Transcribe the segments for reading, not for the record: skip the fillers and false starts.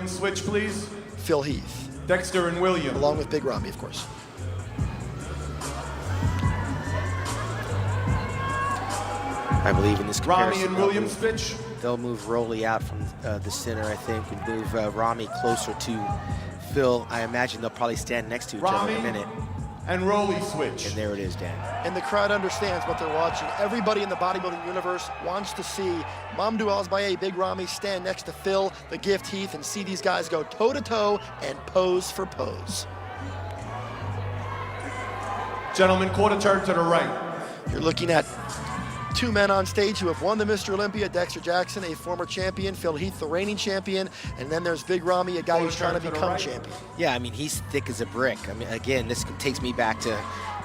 Switch, please. Phil Heath. Dexter and William. Along with Big Ramy, of course. I believe in this comparison. Ramy and William switch. They'll move Rolly out from the center, I think, and move Ramy closer to Phil. I imagine they'll probably stand next to each other in a minute. And Rolly switch. And there it is, Dan. And the crowd understands what they're watching. Everybody in the bodybuilding universe wants to see Mamadou Alsbaye, Big Ramy stand next to Phil, the Gift Heath, and see these guys go toe-to-toe and pose for pose. Gentlemen, quarter turn to the right. You're looking at two men on stage who have won the Mr. Olympia, Dexter Jackson, a former champion, Phil Heath, the reigning champion, and then there's Big Ramy, a guy who's trying to become champion. Yeah, I mean, he's thick as a brick. I mean, again, this takes me back to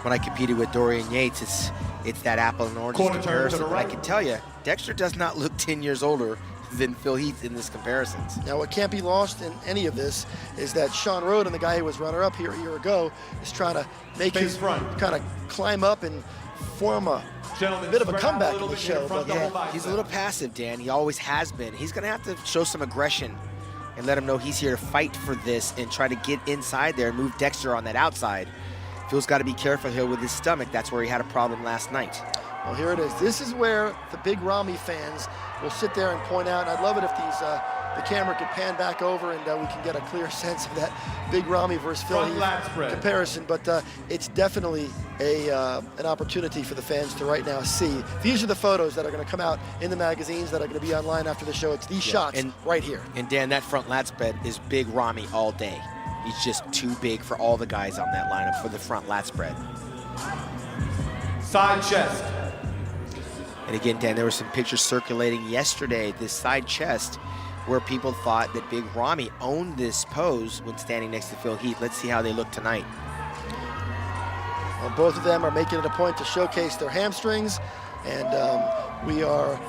when I competed with Dorian Yates. It's that apple and oranges comparison. But I can tell you, Dexter does not look 10 years older than Phil Heath in this comparisons. Now, what can't be lost in any of this is that Sean Roden, the guy who was runner-up here a year ago, is trying to make his kind of climb up and form a bit of a comeback in the show. But yeah, he's a little passive, Dan. He always has been. He's going to have to show some aggression and let him know he's here to fight for this and try to get inside there and move Dexter on that outside. Phil's got to be careful here with his stomach. That's where he had a problem last night. Well, here it is. This is where the Big Ramy fans will sit there and point out, and I'd love it if the camera could pan back over and we can get a clear sense of that Big Ramy versus Phil Heath comparison. But it's definitely an opportunity for the fans to right now see. These are the photos that are going to come out in the magazines that are going to be online after the show. It's these shots right here. And Dan, that front lat spread is Big Ramy all day. He's just too big for all the guys on that lineup for the front lat spread. Side chest. And again, Dan, there were some pictures circulating yesterday, this side chest, where people thought that Big Ramy owned this pose when standing next to Phil Heath. Let's see how they look tonight. Well, both of them are making it a point to showcase their hamstrings, and we are,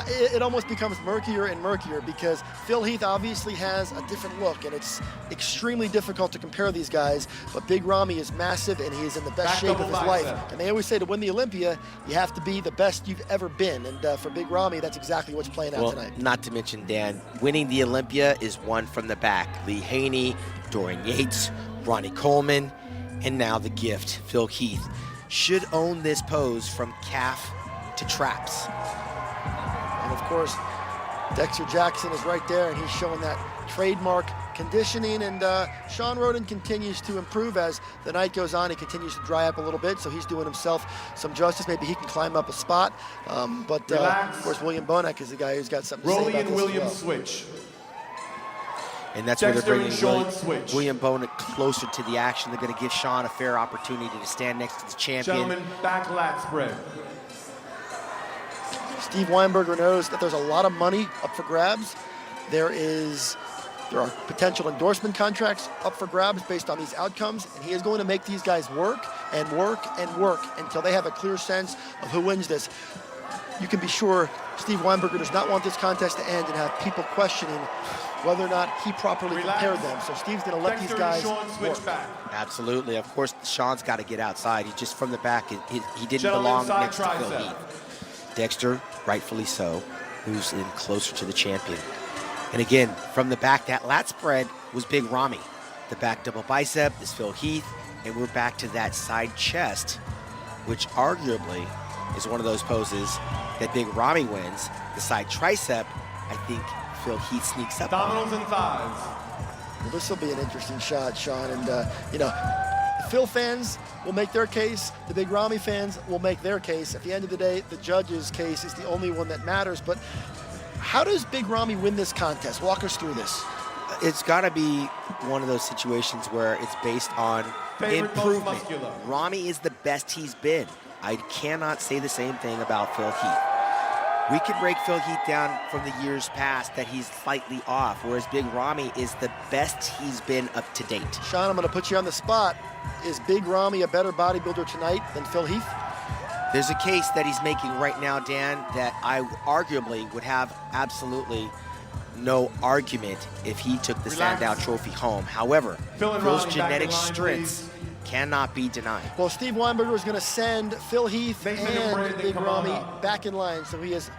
it almost becomes murkier and murkier because Phil Heath obviously has a different look, and it's extremely difficult to compare these guys, but Big Ramy is massive, and he is in the best shape of his life. And they always say to win the Olympia, you have to be the best you've ever been, and for Big Ramy, that's exactly what's playing out tonight. Not to mention, Dan, winning the Olympia is one from the back. Lee Haney, Dorian Yates, Ronnie Coleman, and now the Gift, Phil Heath, should own this pose from calf to traps. And of course, Dexter Jackson is right there, and he's showing that trademark conditioning, and Sean Roden continues to improve as the night goes on. He continues to dry up a little bit, so he's doing himself some justice. Maybe he can climb up a spot, but of course, William Bonek is the guy who's got something to say about this. Rolly and William switch. And that's Dexter where they're bringing William Bonek closer to the action. They're going to give Sean a fair opportunity to stand next to the champion. Gentlemen, back lat spread. Steve Weinberger knows that there's a lot of money up for grabs. There are potential endorsement contracts up for grabs based on these outcomes, and he is going to make these guys work and work and work until they have a clear sense of who wins this. You can be sure Steve Weinberger does not want this contest to end and have people questioning whether or not he properly prepared them. So Steve's going to let these guys work. Absolutely. Of course, Sean's got to get outside. He just from the back, he didn't belong next to Phil Heath. Dexter, rightfully so, moves in closer to the champion. And again, from the back, that lat spread was Big Ramy. The back double bicep is Phil Heath, and we're back to that side chest, which arguably is one of those poses that Big Ramy wins. The side tricep, I think Phil Heath sneaks up Abdominals and thighs. Well, this will be an interesting shot, Sean, and you know, the Phil fans will make their case, the Big Ramy fans will make their case. At the end of the day, the judge's case is the only one that matters, but how does Big Ramy win this contest? Walk us through this. It's got to be one of those situations where it's based on improvement. Ramy is the best he's been. I cannot say the same thing about Phil Heath. We could break Phil Heath down from the years past that he's slightly off, whereas Big Ramy is the best he's been up to date. Sean, I'm going to put you on the spot. Is Big Ramy a better bodybuilder tonight than Phil Heath? There's a case that he's making right now, Dan, that I arguably would have absolutely no argument if he took the Sandow Trophy home. However, Phil's genetic strengths cannot be denied. Well, Steve Weinberger is going to send Phil Heath and Big Ramy back in line, so he has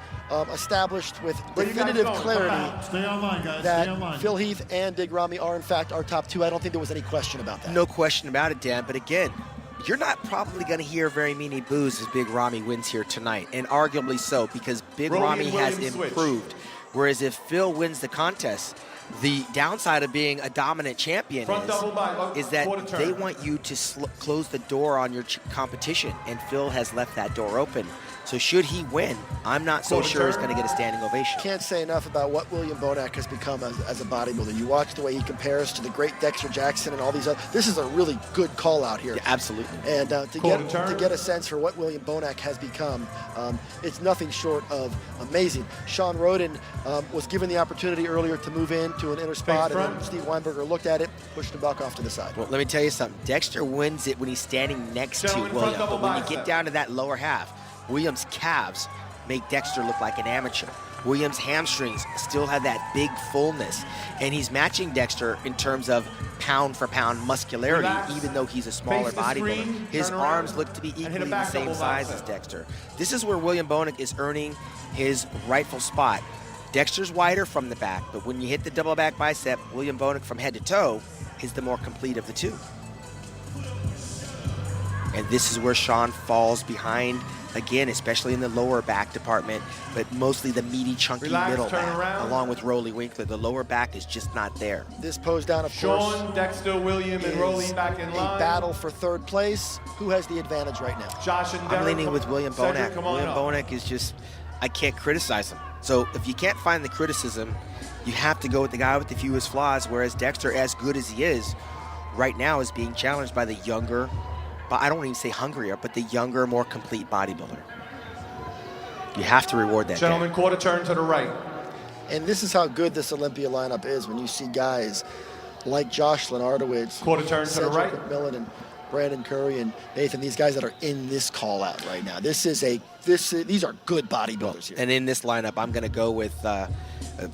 established with Where you guys definitive going? clarity Come out. Stay online, guys. that Stay online. Phil Heath and Big Ramy are in fact our top two. I don't think there was any question about that. No question about it, Dan. But again, you're not probably going to hear very many boos as Big Ramy wins here tonight, and arguably so, because Big Rolly Ramy and has Williams switch. improved. Whereas if Phil wins the contest, the downside of being a dominant champion Front double by is that quarter turn. they want you to close the door on your competition, and Phil has left that door open. So should he win, I'm not so Quarter sure he's turn. going to get a standing ovation. Can't say enough about what William Bonac has become as a bodybuilder. You watch the way he compares to the great Dexter Jackson and all these other. This is a really good call out here. Yeah, absolutely. And to Quarter get turn. to get a sense for what William Bonac has become, it's nothing short of amazing. Sean Roden was given the opportunity earlier to move into an inner spot, and then front. Steve Weinberger looked at it, pushed him back off to the side. Well, let me tell you something. Dexter wins it when he's standing next Gentlemen, to front William. double But when you bicep. get down to that lower half, William's calves make Dexter look like an amateur. William's hamstrings still have that big fullness. And he's matching Dexter in terms of pound for pound muscularity, Relax. even though he's a smaller Face the bodybuilder. screen, His turn around, arms look to be and hit a equally the back same double size bicep. as Dexter. This is where William Bonac is earning his rightful spot. Dexter's wider from the back, but when you hit the double back bicep, William Bonac from head to toe is the more complete of the two. And this is where Sean falls behind, again, especially in the lower back department, but mostly the meaty, chunky Relax, middle turn back, around. along with Rolly Winkler. The lower back is just not there. This pose down, of course, Sean, Dexter, William, and Rolly is back in a line. battle for third place. Who has the advantage right now? Josh and I'm Derek, leaning with William Cedric, Bonac. come on William up. Bonac is just, I can't criticize him. So if you can't find the criticism, you have to go with the guy with the fewest flaws, whereas Dexter, as good as he is, right now is being challenged by the younger, but I don't even say hungrier, but the younger, more complete bodybuilder. You have to reward that. Gentlemen, quarter turn to the right. And this is how good this Olympia lineup is when you see guys like Josh Lenardowitz, Quarter turn to the Cedric right. McMillan, and Brandon Curry, and Nathan, these guys that are in this call out right now. These are good bodybuilders here. And in this lineup, I'm going to go with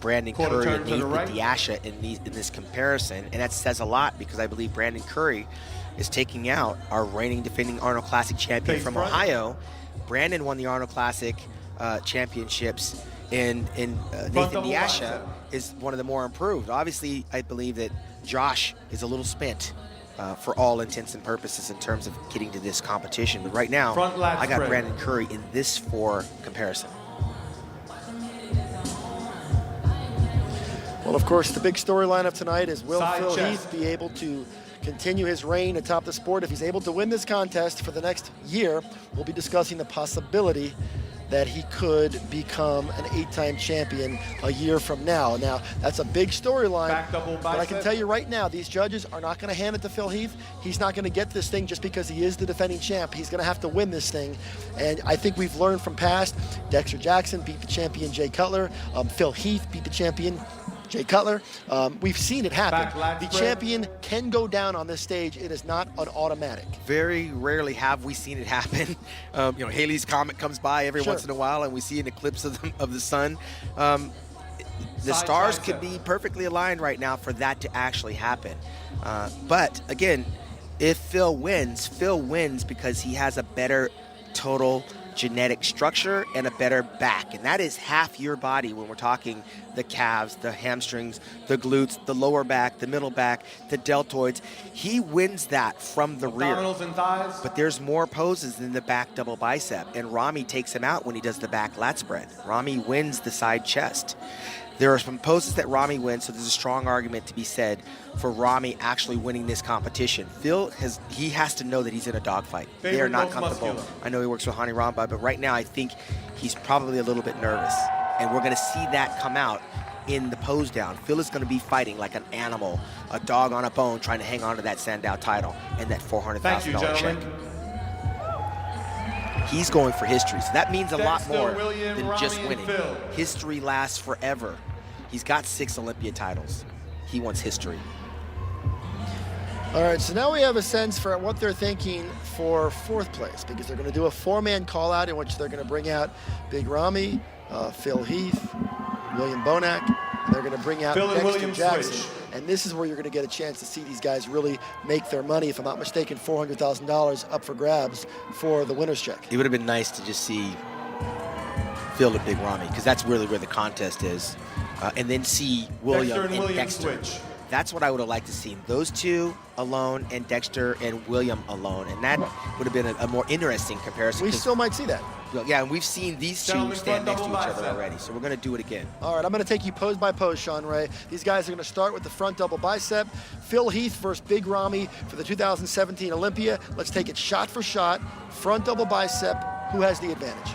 Brandon Quarter Curry turn and to the Nathan right. Diasha in this comparison. And that says a lot because I believe Brandon Curry is taking out our reigning defending Arnold Classic champion Face from front. Ohio. Brandon won the Arnold Classic championships, and Nathan double Diasha bicep. is one of the more improved. Obviously, I believe that Josh is a little spent for all intents and purposes in terms of getting to this competition. But right now, Front lat I got spread. Brandon Curry in this for comparison. Well, of course, the big storyline of tonight is will Side Phil chest. Heath be able to continue his reign atop the sport? If he's able to win this contest for the next year, we'll be discussing the possibility that he could become an 8-time champion a year from now. Now, that's a big storyline, Back double but I can bicep. tell you right now, these judges are not going to hand it to Phil Heath. He's not going to get this thing just because he is the defending champ. He's going to have to win this thing, and I think we've learned from past. Dexter Jackson beat the champion Jay Cutler. Phil Heath beat the champion Jay Cutler. We've seen it happen. Back lat The spread. champion can go down on this stage. It is not an automatic. Very rarely have we seen it happen. Haley's comet comes by every Sure. once in a while, and we see an eclipse of the sun. The Side stars tricep. could be perfectly aligned right now for that to actually happen. But again, if Phil wins because he has a better total genetic structure and a better back, and that is half your body when we're talking the calves, the hamstrings, the glutes, the lower back, the middle back, the deltoids. He wins that from the rear. Abdominals and thighs. But there's more poses than the back double bicep, and Ramy takes him out when he does the back lat spread. Ramy wins the side chest. There are some poses that Ramy wins, so there's a strong argument to be said for Ramy actually winning this competition. Phil has to know that he's in a dogfight. They are Favorite not most comfortable. muscular. I know he works with Hani Ramba, but right now I think he's probably a little bit nervous, and we're going to see that come out in the pose down. Phil is going to be fighting like an animal, a dog on a bone, trying to hang on to that Sandow title and that Thank you, $400,000 check. gentlemen. He's going for history, so that means a lot Dexter, more William, than Ramy, just and winning. Phil. History lasts forever. He's got 6 Olympia titles. He wants history. All right, so now we have a sense for what they're thinking for 4th place, because they're going to do a 4-man call-out in which they're going to bring out Big Ramy, Phil Heath, William Bonac, and they're going to bring out Phil and Dexter William Jackson. switch. And this is where you're going to get a chance to see these guys really make their money. If I'm not mistaken, $400,000 up for grabs for the winner's check. It would have been nice to just see Phil and Big Ramy, because that's really where the contest is. And then see William and Dexter. switch. That's what I would have liked to see. Those two alone and Dexter and William alone. And that would have been a more interesting comparison. We still might see that. Yeah, and we've seen these two stand next to each other already. So we're going to do it again. All right, I'm going to take you pose by pose, Sean Ray. These guys are going to start with the front double bicep. Phil Heath versus Big Ramy for the 2017 Olympia. Let's take it shot for shot. Front double bicep. Who has the advantage?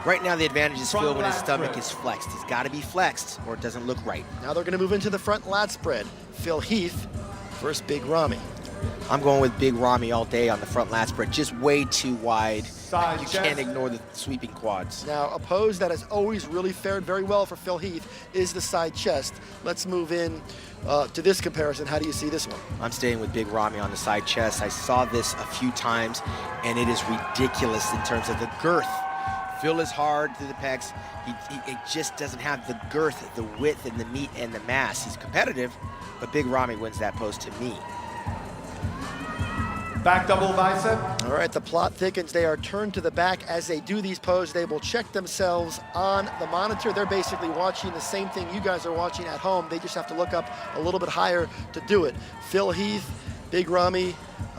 Right now, the advantage is Phil when his stomach is flexed. He's got to be flexed or it doesn't look right. Now they're going to move into the front lat spread. Phil Heath versus Big Ramy. I'm going with Big Ramy all day on the front lat spread. Just way too wide. Side You chest. can't ignore the sweeping quads. Now, a pose that has always really fared very well for Phil Heath is the side chest. Let's move in to this comparison. How do you see this one? I'm staying with Big Ramy on the side chest. I saw this a few times, and it is ridiculous in terms of the girth. Phil is hard through the pecs. It just doesn't have the girth, the width, and the meat and the mass. He's competitive, but Big Ramy wins that pose to me. Back double bicep. All right, the plot thickens. They are turned to the back. As they do these poses, they will check themselves on the monitor. They're basically watching the same thing you guys are watching at home. They just have to look up a little bit higher to do it. Phil Heath, Big Ramy,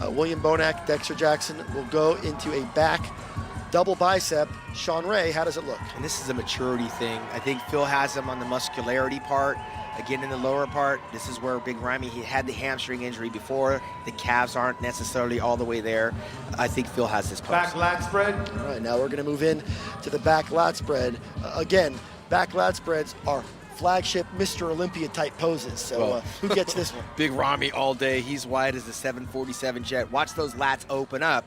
William Bonac, Dexter Jackson will go into a back double bicep. Sean Ray, how does it look? And this is a maturity thing. I think Phil has him on the muscularity part. Again, in the lower part, this is where Big Ramy, he had the hamstring injury before. The calves aren't necessarily all the way there. I think Phil has this pose. Back lat spread. All right, now we're going to move in to the back lat spread. Again, back lat spreads are flagship Mr. Olympia type poses. So who gets this one? Big Ramy all day. He's wide as the 747 jet. Watch those lats open up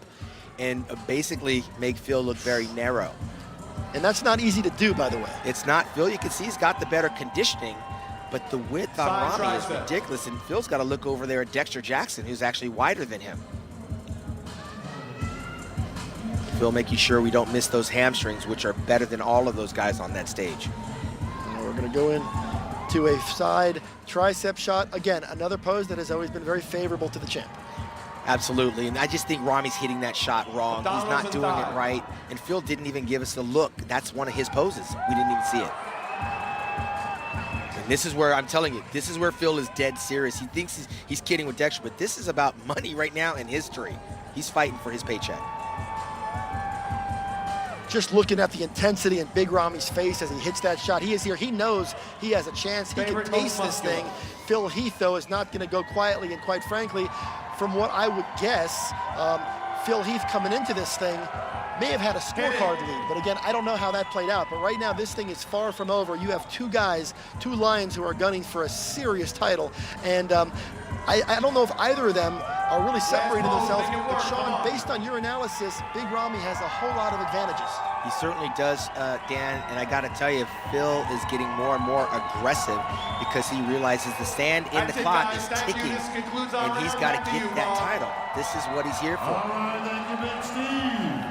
and basically make Phil look very narrow. And that's not easy to do, by the way. It's not. Phil, you can see he's got the better conditioning, but the width on Side Ramy is tricep. ridiculous, and Phil's got to look over there at Dexter Jackson, who's actually wider than him. Phil making sure we don't miss those hamstrings, which are better than all of those guys on that stage. Now we're going to go in to a side tricep shot. Again, another pose that has always been very favorable to the champ. Absolutely, and I just think Ramy's hitting that shot wrong. He's not and doing it thigh. right, and Phil didn't even give us a look. That's one of his poses. We didn't even see it. And this is where, I'm telling you, this is where Phil is dead serious. He thinks he's kidding with Dexter, but this is about money right now and history. He's fighting for his paycheck. Just looking at the intensity in Big Ramy's face as he hits that shot. He is here. He knows he has a chance. He Favorite can taste most this muscular. thing. Phil Heath, though, is not going to go quietly, and quite frankly, from what I would guess, Phil Heath coming into this thing may have had a scorecard lead, but again, I don't know how that played out. But right now, this thing is far from over. You have two guys, two lions who are gunning for a serious title, and I don't know if either of them are really separating themselves. But Sean, based on your analysis, Big Ramy has a whole lot of advantages. He certainly does, Dan, and I got to tell you, Phil is getting more and more aggressive because he realizes the sand in the clock is ticking, and he's got to get that title. This is what he's here All for. right, thank you, Big Steve.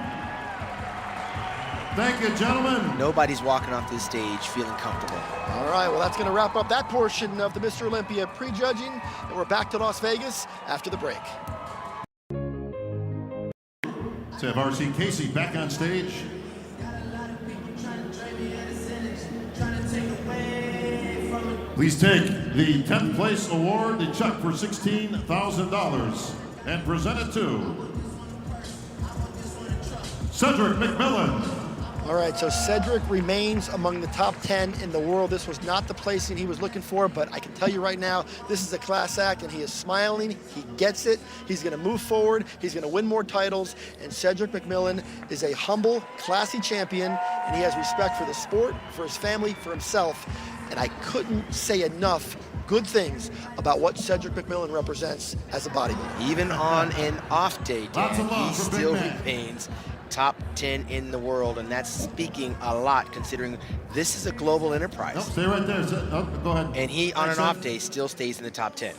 Thank you, gentlemen. Nobody's walking off this stage feeling comfortable. All right, well, that's going to wrap up that portion of the Mr. Olympia prejudging, and we're back to Las Vegas after the break. Let's have RC Casey back on stage. Please take the 10th place award, the check for $16,000, and present it to Cedric McMillan. All right, so Cedric remains among the top 10 in the world. This was not the placing he was looking for, but I can tell you right now, this is a class act, and he is smiling. He gets it. He's going to move forward. He's going to win more titles, and Cedric McMillan is a humble, classy champion, and he has respect for the sport, for his family, for himself, and I couldn't say enough good things about what Cedric McMillan represents as a bodybuilder. Even on an off day, Lots Dan, of love he for Big still Man. remains top 10 in the world, and that's speaking a lot considering this is a global enterprise. Nope, stay right there. Oh, go ahead. And he, on an Thanks, off Ed. day, still stays in the top 10.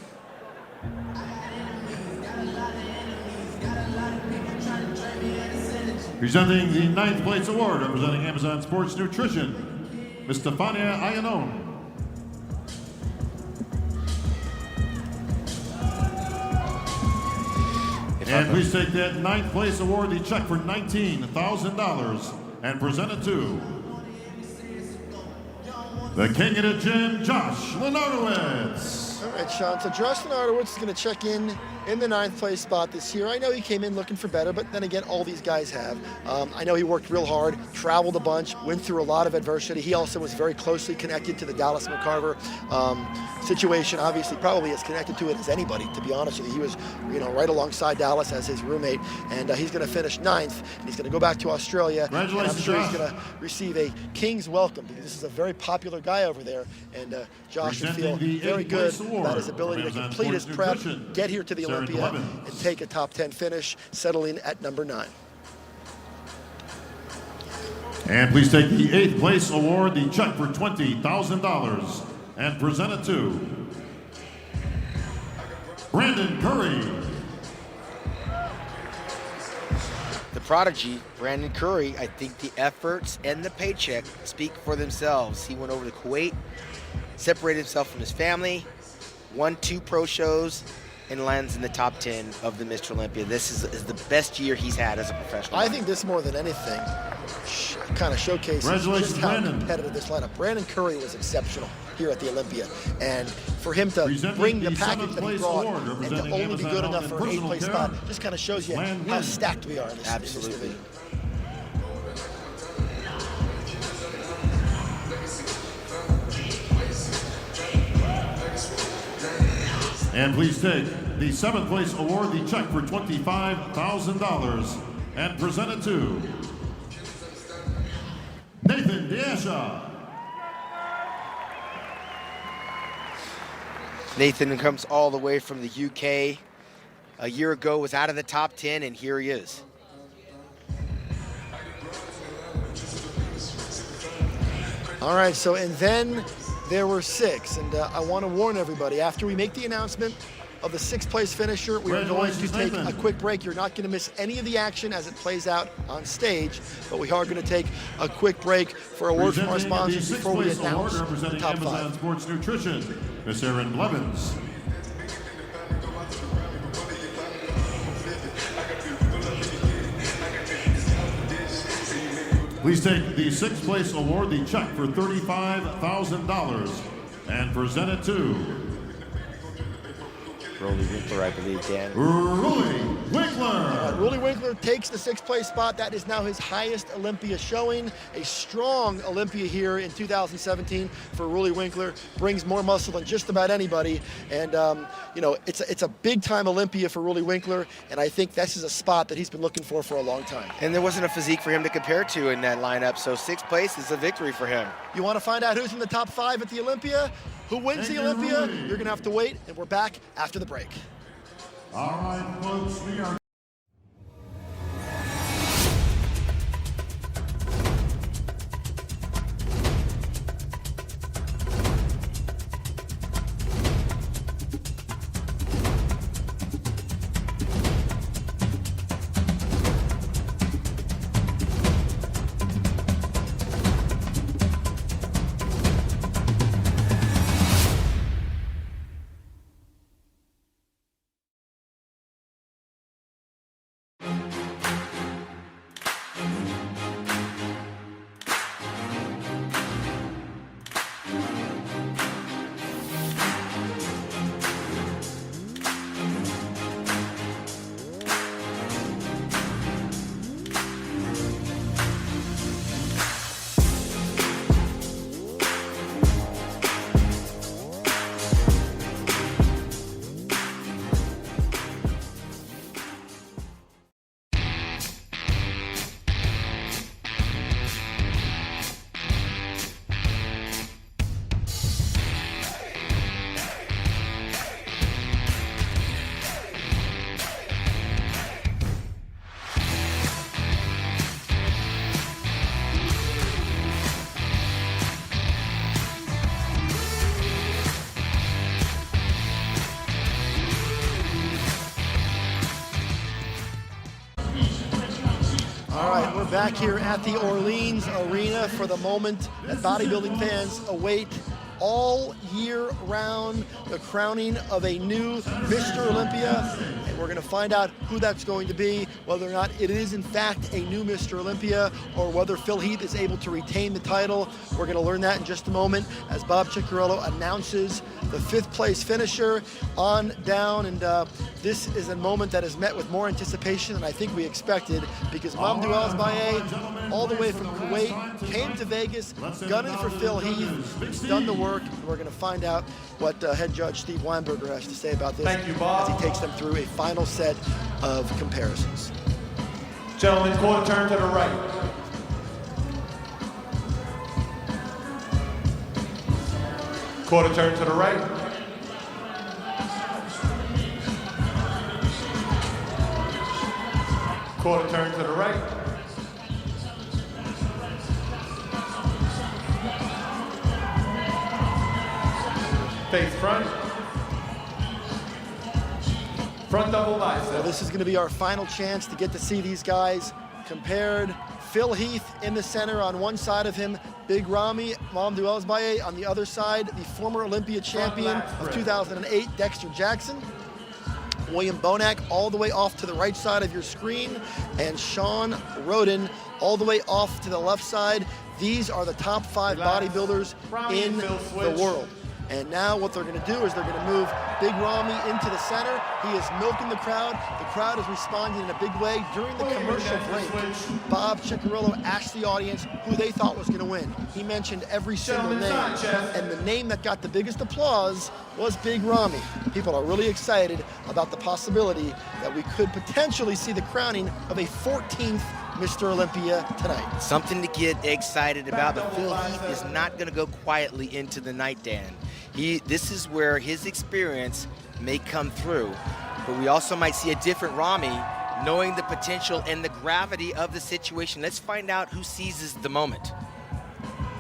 Presenting the 9th place award, representing Amazon Sports Nutrition, Ms. Stefania Ayanon. And please take that 9th place award, the check for $19,000, and presented to the king of the gym, Josh Lenardowitz. All right, Sean. So Josh Lenardowitz is going to check in the 9th place spot this year. I know he came in looking for better, but then again, all these guys have. I know he worked real hard, traveled a bunch, went through a lot of adversity. He also was very closely connected to the Dallas McCarver situation. Obviously, probably as connected to it as anybody, to be honest with you. He was, right alongside Dallas as his roommate, and he's going to finish 9th. And he's going to go back to Australia. Congratulations, and I'm sure Josh. he's going to receive a king's welcome, because this is a very popular guy over there, and Josh should feel very good about his ability to complete his prep, get here to the Olympia, and take a top 10 finish, settling at number 9. And please take the 8th place award, the check for $20,000, and present it to Brandon Curry. The prodigy, Brandon Curry, I think the efforts and the paycheck speak for themselves. He went over to Kuwait, separated himself from his family, won 2 pro shows, and lands in the top 10 of the Mr. Olympia. This is the best year he's had as a professional. I think this, more than anything, kind of showcases just how competitive this lineup. Brandon Curry was exceptional here at the Olympia, and for him to bring the package that he brought and to only be good enough for an 8th place spot just kind of shows you how stacked we are in this. Absolutely. In this And please take the 7th place award, the check for $25,000, and present it to Nathan Diasha. Nathan comes all the way from the UK. A year ago was out of the top 10, and here he is. All right, so and then there were 6, and I want to warn everybody, after we make the announcement of the 6th place finisher, we are going to take a quick break. You're not going to miss any of the action as it plays out on stage, but we are going to take a quick break for a word from our sponsors before we announce the top 5. Amazon Sports Nutrition, Miss Erin Blevins. Please take the 6th place award, the check for $35,000, and present it to Rolly Winkler, I believe, Dan. Rolly Winkler. Rolly Winkler takes the 6th place spot. That is now his highest Olympia showing. A strong Olympia here in 2017 for Rolly Winkler. Brings more muscle than just about anybody. And, it's a big-time Olympia for Rolly Winkler, and I think this is a spot that he's been looking for a long time. And there wasn't a physique for him to compare to in that lineup, so 6th place is a victory for him. You want to find out who's in the top 5 at the Olympia? Who wins the Olympia? You're going to have to wait, and we're back after the break. All right, folks, we are... Back here at the Orleans Arena for the moment that bodybuilding fans await. all year round, the crowning of a new Mr. Olympia, and we're going to find out who that's going to be, whether or not it is in fact a new Mr. Olympia, or whether Phil Heath is able to retain the title. We're going to learn that in just a moment as Bob Ciccarello announces the 5th place finisher on down, and this is a moment that is met with more anticipation than I think we expected, because Mamadou Olympia, all the way from Kuwait, came to Vegas, gunning for Phil Heath. He's done the work, and we're going to find out what head judge Steve Weinberger has to say about this. Thank you, Bob. As he takes them through a final set of comparisons. Gentlemen, quarter turn to the right. Quarter turn to the right. Quarter turn to the right. Face front. Front double bicep. Well, this is going to be our final chance to get to see these guys compared. Phil Heath in the center on one side of him, Big Ramy Mamadou Olympia on the other side, the former Olympia champion of 2008, Dexter Jackson. William Bonac all the way off to the right side of your screen, and Sean Roden all the way off to the left side. These are the top 5 bodybuilders in the world. And now what they're going to do is they're going to move Big Ramy into the center. He is milking the crowd. The crowd is responding in a big way. During the commercial break, Bob Ciccarello asked the audience who they thought was going to win. He mentioned every single name, and the name that got the biggest applause was Big Ramy. People are really excited about the possibility that we could potentially see the crowning of a 14th Mr. Olympia tonight. Something to get excited about, but Phil Heath is not going to go quietly into the night, Dan. This is where his experience may come through, but we also might see a different Ramy, knowing the potential and the gravity of the situation. Let's find out who seizes the moment.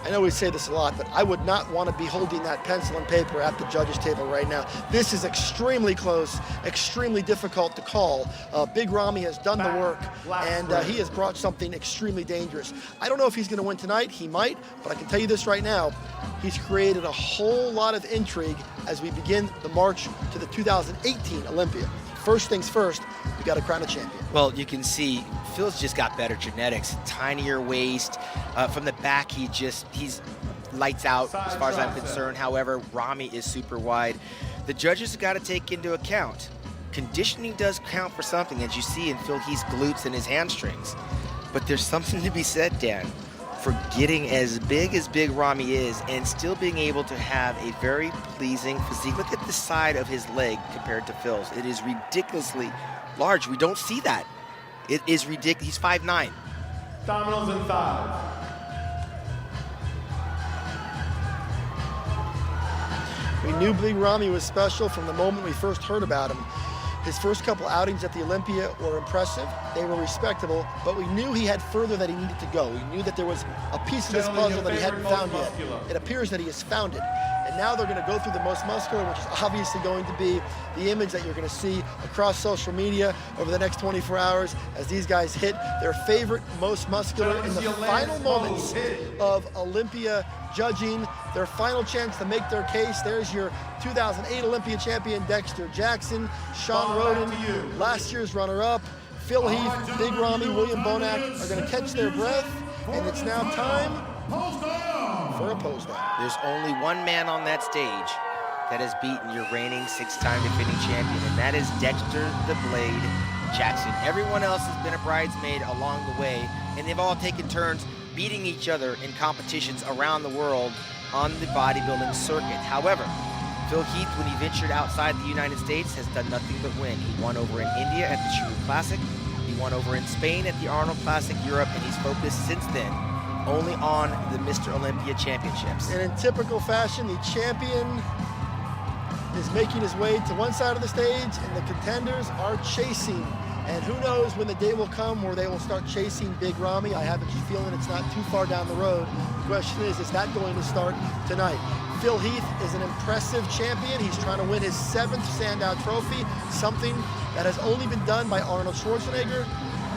I know we say this a lot, but I would not want to be holding that pencil and paper at the judges' table right now. This is extremely close, extremely difficult to call. Big Ramy has done the work, and he has brought something extremely dangerous. I don't know if he's going to win tonight. He might, but I can tell you this right now. He's created a whole lot of intrigue as we begin the march to the 2018 Olympia. First things first, we got to crown a champion. Well, you can see Phil's just got better genetics, tinier waist. From the back, he's lights out as far as I'm concerned. However, Ramy is super wide. The judges have got to take into account, conditioning does count for something, as you see in Phil Heath's glutes and his hamstrings. But there's something to be said, Dan, for getting as big as Big Ramy is and still being able to have a very pleasing physique. Look at the side of his leg compared to Phil's. It is ridiculously large. We don't see that. It is ridiculous. He's 5'9". Dominoes in 5. We knew Big Ramy was special from the moment we first heard about him. His first couple outings at the Olympia were impressive. They were respectable, but we knew he had further that he needed to go. We knew that there was a piece of this puzzle that he hadn't found yet. It appears that he has found it. And now they're going to go through the most muscular, which is obviously going to be the image that you're going to see across social media over the next 24 hours as these guys hit their favorite most muscular in the final moments of Olympia judging, their final chance to make their case. There's your 2008 Olympia champion, Dexter Jackson, Sean Roden, last year's runner-up, Phil Heath, Big Ramy, William Bonac are going to catch their breath, and it's now time for a pose down. There's only one man on that stage that has beaten your reigning 6-time defending champion, and that is Dexter the Blade Jackson. Everyone else has been a bridesmaid along the way, and they've all taken turns beating each other in competitions around the world on the bodybuilding circuit. However, Phil Heath, when he ventured outside the United States, has done nothing but win. He won over in India at the Chiru Classic. He won over in Spain at the Arnold Classic Europe, and he's focused since then only on the Mr. Olympia Championships. And in typical fashion, the champion is making his way to one side of the stage, and the contenders are chasing. And who knows when the day will come where they will start chasing Big Ramy. I have a feeling it's not too far down the road. The question is that going to start tonight? Phil Heath is an impressive champion. He's trying to win his 7th Sandow Trophy, something that has only been done by Arnold Schwarzenegger,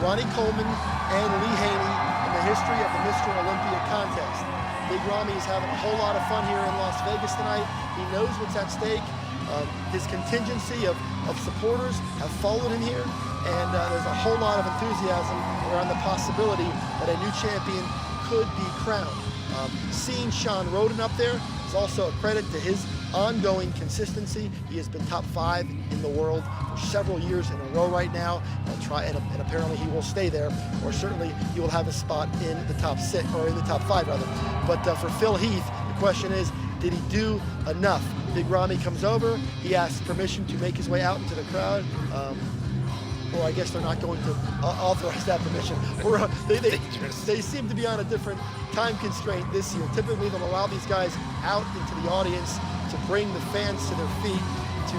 Ronnie Coleman, and Lee Haney in the history of the Mr. Olympia contest. Big Ramy is having a whole lot of fun here in Las Vegas tonight. He knows what's at stake. His contingency of supporters have followed him here, and there's a whole lot of enthusiasm around the possibility that a new champion could be crowned. Seeing Shawn Rhoden up there is also a credit to his ongoing consistency. He has been top 5 in the world for several years in a row right now. And apparently he will stay there, or certainly he will have a spot in the top 6, or in the top 5 rather. But for Phil Heath, the question is, did he do enough? Big Ramy comes over, he asks permission to make his way out into the crowd. Or I guess they're not going to authorize that permission. Or, they seem to be on a different time constraint this year. Typically they'll allow these guys out into the audience to bring the fans to their feet, to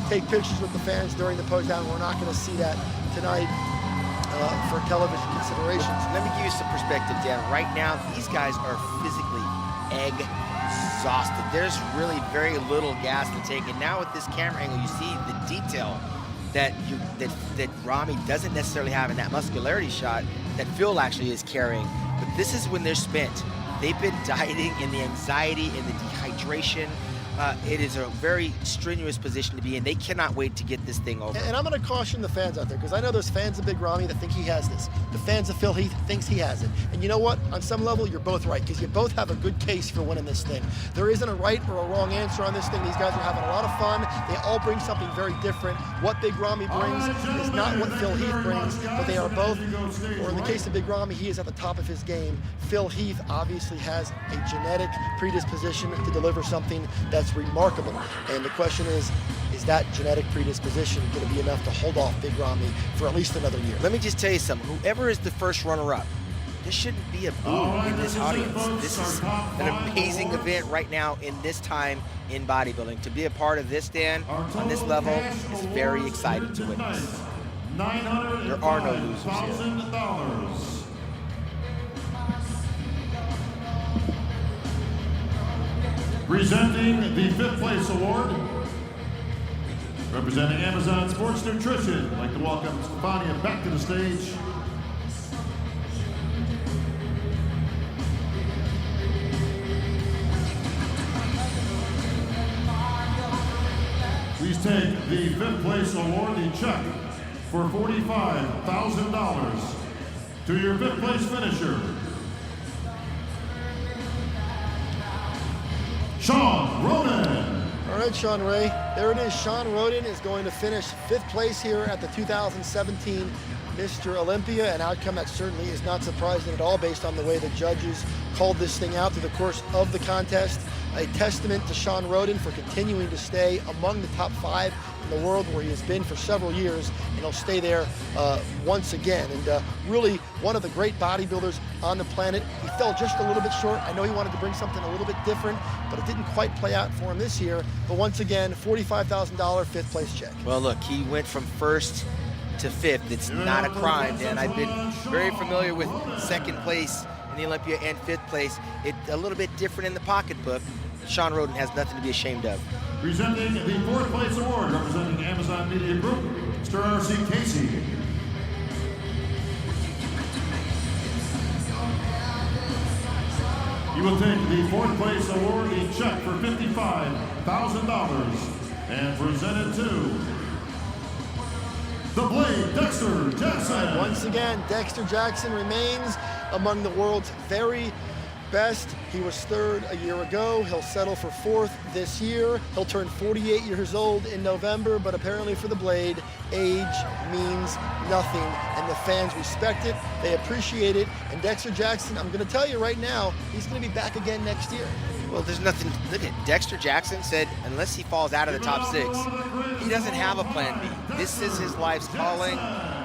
take pictures with the fans during the pose down. We're not going to see that tonight for television considerations. Let me give you some perspective, Dan. Right now, these guys are physically exhausted. There's really very little gas to take. And now with this camera angle, you see the detail that Ramy doesn't necessarily have in that muscularity shot that Phil actually is carrying. But this is when they're spent. They've been dieting in the anxiety and the dehydration. It is a very strenuous position to be in. They cannot wait to get this thing over. And I'm going to caution the fans out there, because I know there's fans of Big Ramy that think he has this. The fans of Phil Heath thinks he has it. And you know what? On some level, you're both right, because you both have a good case for winning this thing. There isn't a right or a wrong answer on this thing. These guys are having a lot of fun. They all bring something very different. What Big Ramy brings is not what Phil Heath brings, but they are both, or in the case of Big Ramy, he is at the top of his game. Phil Heath obviously has a genetic predisposition to deliver something that's remarkable. And the question is that genetic predisposition going to be enough to hold off Big Ramy for at least another year? Let me just tell you something. Whoever is the first runner-up, this shouldn't be a boo in this audience. This is an amazing event right now in this time in bodybuilding. To be a part of this, Dan, on this level, is very exciting to witness. There are no losers here. Presenting the 5th place award, representing Amazon Sports Nutrition, I'd like to welcome Stefania back to the stage. Please take the 5th place award, the check for $45,000 to your 5th place finisher, Shawn Rhoden. All right, Sean Ray, there it is. Shawn Rhoden is going to finish 5th place here at the 2017 Mr. Olympia, an outcome that certainly is not surprising at all based on the way the judges called this thing out through the course of the contest. A testament to Shawn Rhoden for continuing to stay among the top 5 in the world, where he has been for several years, and he'll stay there once again. And really one of the great bodybuilders on the planet. He fell just a little bit short. I know he wanted to bring something a little bit different, but it didn't quite play out for him this year. But once again, $45,000 5th place check. Well, look, he went from 1st to 5th. It's not a crime, Dan. I've been very familiar with 2nd place in the Olympia and 5th place. It's a little bit different in the pocketbook. Shawn Rhoden has nothing to be ashamed of. Presenting the 4th place award, representing Amazon Media Group, Mr. R.C. Casey. You will take the 4th place award, the check for $55,000, and present it to the Blade, Dexter Jackson. Once again, Dexter Jackson remains among the world's very best. He was 3rd a year ago. He'll settle for 4th this year. He'll turn 48 years old in November, but apparently for the Blade, age means nothing, and the fans respect it, they appreciate it, and Dexter Jackson, I'm going to tell you right now, he's going to be back again next year. Well, there's nothing. Look at Dexter Jackson said, unless he falls out of the top 6, he doesn't have a plan B. This is his life's calling.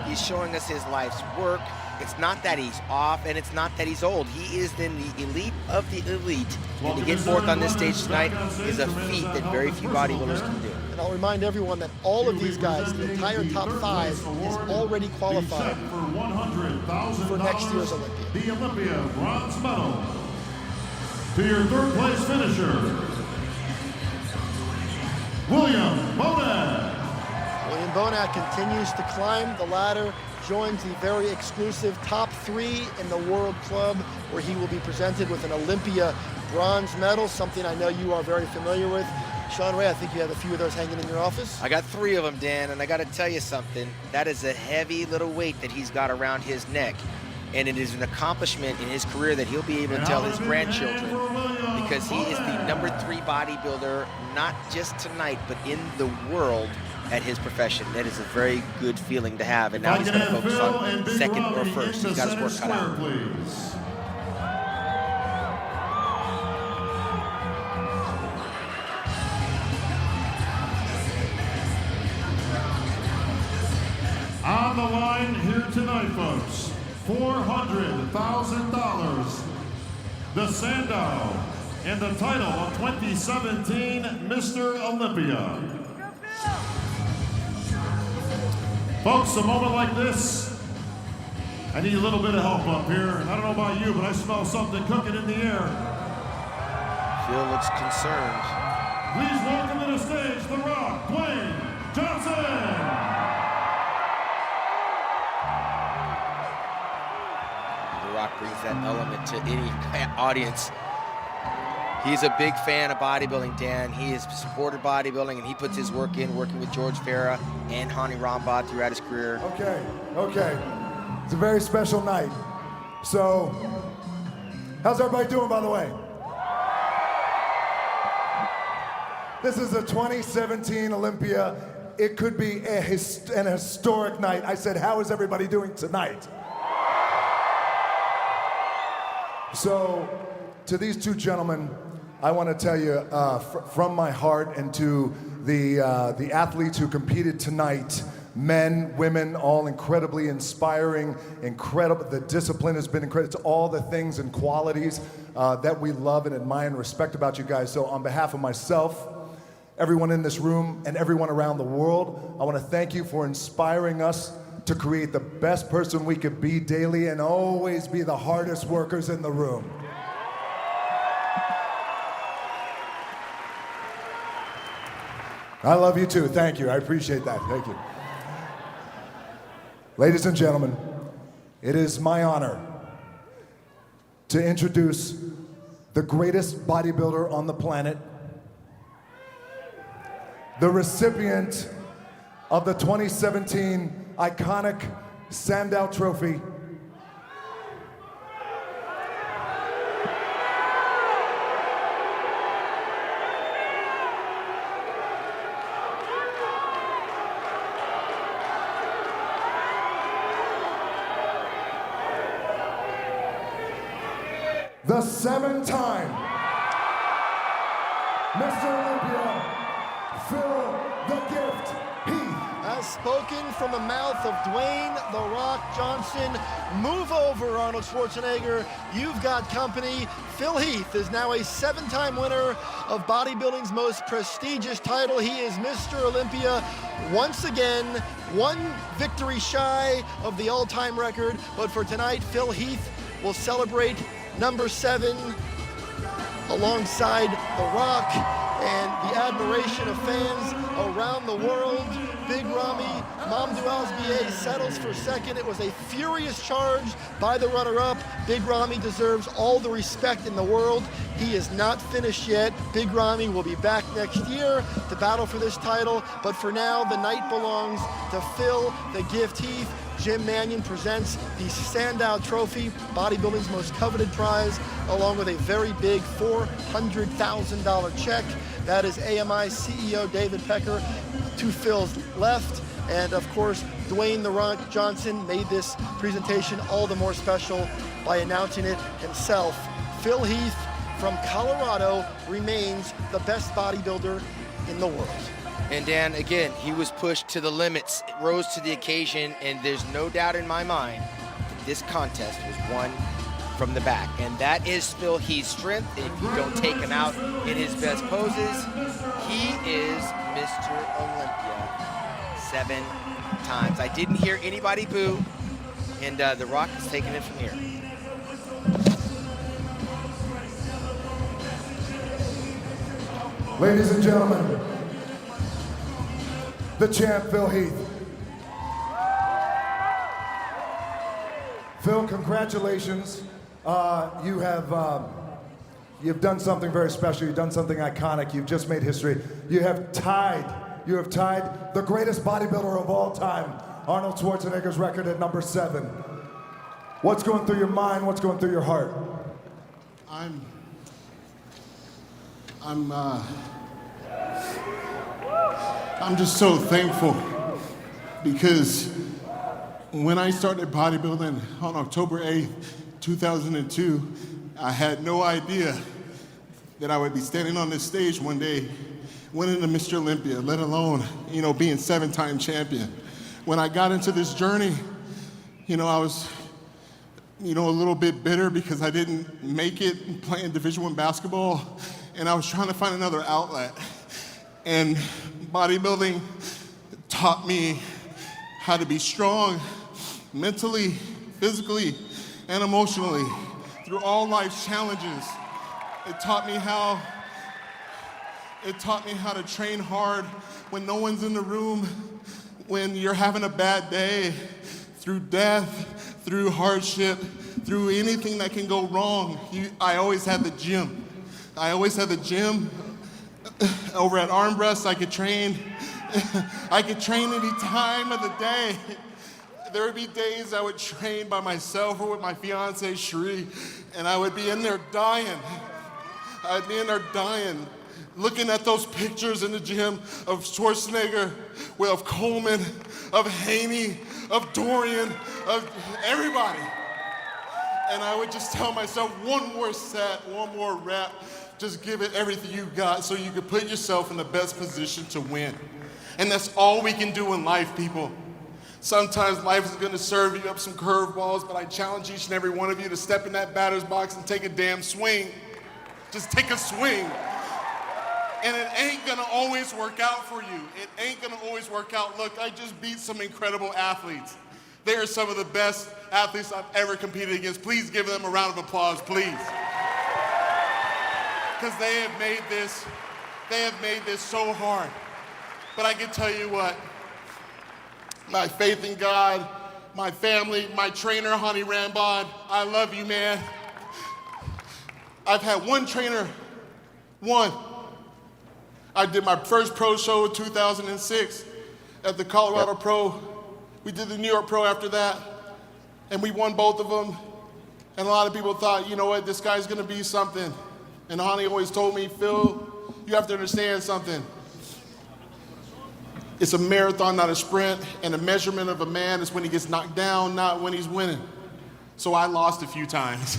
He's showing us his life's work. It's not that he's off, and it's not that he's old. He is in the elite of the elite. And to get 4th on this stage tonight is a feat that very few bodybuilders can do. And I'll remind everyone that all of these guys, the entire top 5, is already qualified for next year's Olympia. The Olympia bronze medal to your 3rd place finisher, William Bonac. William Bonac continues to climb the ladder, joins the very exclusive top 3 in the World Club, where he will be presented with an Olympia bronze medal, something I know you are very familiar with. Sean Ray, I think you have a few of those hanging in your office. I got 3 of them, Dan, and I got to tell you something. That is a heavy little weight that he's got around his neck, and it is an accomplishment in his career that he'll be able to tell his grandchildren, because he is the #3 bodybuilder, not just tonight, but in the world at his profession. That is a very good feeling to have, and now he's going to focus on second or first. He's got his work cut out. Please. On the line here tonight, folks, $400,000. The Sandow and the title of 2017 Mr. Olympia. Folks, a moment like this, I need a little bit of help up here. I don't know about you, but I smell something cooking in the air. Phil looks concerned. Please welcome to the stage, The Rock, Dwayne Johnson. Brings that element to any audience. He's a big fan of bodybuilding, Dan. He has supported bodybuilding, and he puts his work in, working with George Farah and Hani Rambod throughout his career. Okay. It's a very special night. So, how's everybody doing, by the way? This is a 2017 Olympia. It could be an historic night. I said, how is everybody doing tonight? So, to these 2 gentlemen, I want to tell you from my heart, and to the athletes who competed tonight, men, women, all incredibly inspiring, incredible. The discipline has been incredible. It's all the things and qualities that we love and admire and respect about you guys. So on behalf of myself, everyone in this room, and everyone around the world, I want to thank you for inspiring us to create the best person we could be daily and always be the hardest workers in the room. I love you too, thank you, I appreciate that, thank you. Ladies and gentlemen, it is my honor to introduce the greatest bodybuilder on the planet, the recipient of the 2017 iconic Sandow Trophy. The 7-time Mr. Olympia, Phil the Gift Heath. As spoken from the mouth of Dwayne "The Rock" Johnson. Move over, Arnold Schwarzenegger. You've got company. Phil Heath is now a 7-time winner of bodybuilding's most prestigious title. He is Mr. Olympia once again, 1 victory shy of the all-time record. But for tonight, Phil Heath will celebrate number 7 alongside The Rock, and the admiration of fans around the world. Big Ramy Mamdou Asbieh settles for second. It was a furious charge by the runner-up. Big Ramy deserves all the respect in the world. He is not finished yet. Big Ramy will be back next year to battle for this title, but for now, the night belongs to Phil the Gift Heath. Jim Mannion presents the Sandow Trophy, bodybuilding's most coveted prize, along with a very big $400,000 check. That is AMI CEO David Pecker to Phil's left. And of course, Dwayne "The Rock" Johnson made this presentation all the more special by announcing it himself. Phil Heath from Colorado remains the best bodybuilder in the world. And Dan, again, he was pushed to the limits, rose to the occasion, and there's no doubt in my mind that this contest was won from the back. And that is Phil Heath's strength. And if you don't take him out in his best poses, he is Mr. Olympia 7 times. I didn't hear anybody boo, and The Rock is taking it from here. Ladies and gentlemen, the champ, Phil Heath. Phil, congratulations. You've done something very special. You've done something iconic. You've just made history. You have tied the greatest bodybuilder of all time, Arnold Schwarzenegger's record at number 7. What's going through your mind? What's going through your heart? I'm just so thankful because when I started bodybuilding on October 8th, 2002, I had no idea that I would be standing on this stage one day winning the Mr. Olympia, let alone, being 7-time champion. When I got into this journey, I was, a little bit bitter because I didn't make it playing Division I basketball, and I was trying to find another outlet. And bodybuilding taught me how to be strong mentally, physically, and emotionally through all life's challenges. It taught me how to train hard when no one's in the room, when you're having a bad day, through death, through hardship, through anything that can go wrong. I always had the gym. Over at Arm Breast, I could train. I could train any time of the day. There would be days I would train by myself or with my fiance, Cherie, and I would be in there dying. I'd be in there dying, looking at those pictures in the gym of Schwarzenegger, of Coleman, of Haney, of Dorian, of everybody. And I would just tell myself, one more set, one more rep, just give it everything you got so you can put yourself in the best position to win. And that's all we can do in life, people. Sometimes life is gonna serve you up some curveballs, but I challenge each and every one of you to step in that batter's box and take a damn swing. Just take a swing. And it ain't gonna always work out for you. It ain't gonna always work out. Look, I just beat some incredible athletes. They are some of the best athletes I've ever competed against. Please give them a round of applause, please. Because they have made this so hard. But I can tell you what, my faith in God, my family, my trainer, Honey Rambod, I love you, man. I've had one trainer, one. I did my first pro show in 2006 at the Colorado Pro. We did the New York Pro after that, and we won both of them. And a lot of people thought, you know what, this guy's gonna be something. And Honey always told me, Phil, you have to understand something. It's a marathon, not a sprint, and the measurement of a man is when he gets knocked down, not when he's winning. So I lost a few times.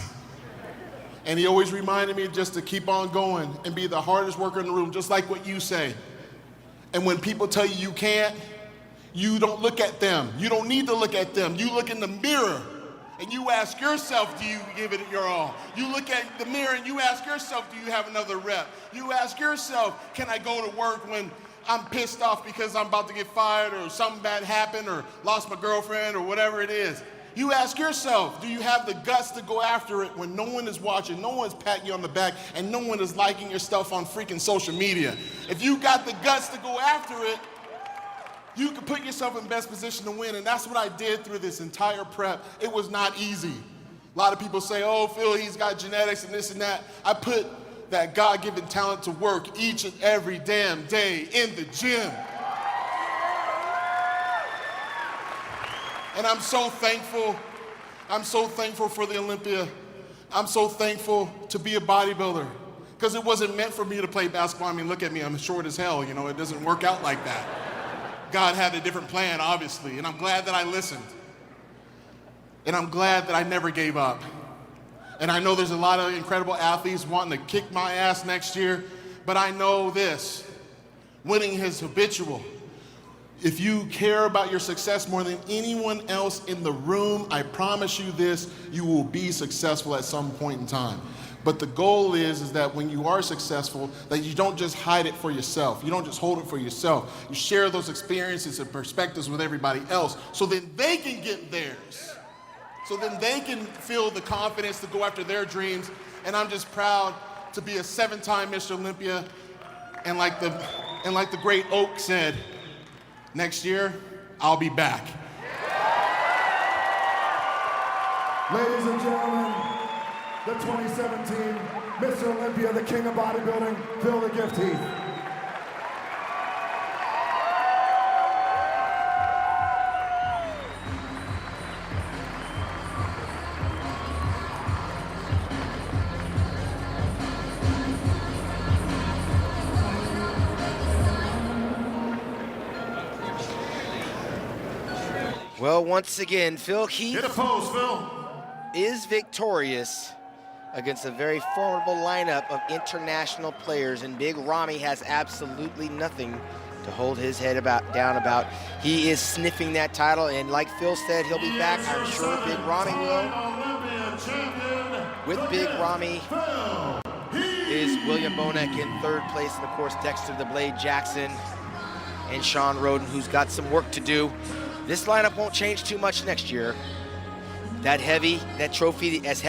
And he always reminded me just to keep on going and be the hardest worker in the room, just like what you say. And when people tell you you can't, you don't look at them. You don't need to look at them. You look in the mirror and you ask yourself, do you give it your all? You look at the mirror and you ask yourself, do you have another rep? You ask yourself, can I go to work when I'm pissed off because I'm about to get fired or something bad happened or lost my girlfriend or whatever it is? You ask yourself, do you have the guts to go after it when no one is watching, no one's patting you on the back, and no one is liking your stuff on freaking social media? If you got the guts to go after it, you can put yourself in the best position to win, and that's what I did through this entire prep. It was not easy. A lot of people say, oh, Phil, he's got genetics and this and that. I put that God-given talent to work each and every damn day in the gym. And I'm so thankful. I'm so thankful for the Olympia. I'm so thankful to be a bodybuilder because it wasn't meant for me to play basketball. I mean, look at me, I'm short as hell. You know, it doesn't work out like that. God had a different plan, obviously, and I'm glad that I listened. And I'm glad that I never gave up. And I know there's a lot of incredible athletes wanting to kick my ass next year, but I know this, winning is habitual. If you care about your success more than anyone else in the room, I promise you this, you will be successful at some point in time. But the goal is that when you are successful, that you don't just hide it for yourself. You don't just hold it for yourself. You share those experiences and perspectives with everybody else so then they can get theirs. So then they can feel the confidence to go after their dreams. And I'm just proud to be a 7-time Mr. Olympia. And like the great Oak said, next year, I'll be back. Ladies and gentlemen, the 2017 Mr. Olympia, the king of bodybuilding, Phil the Gift Heath. Well, once again, Phil Heath Get a pose, Phil. is victorious against a very formidable lineup of international players, and Big Ramy has absolutely nothing to hold his head down about. He is sniffing that title, and like Phil said, he'll be back. I'm sure Big Ramy will. With Big Ramy is William Bonek in third place, and of course Dexter the Blade Jackson and Sean Roden, who's got some work to do. This lineup won't change too much next year. That trophy, as heavy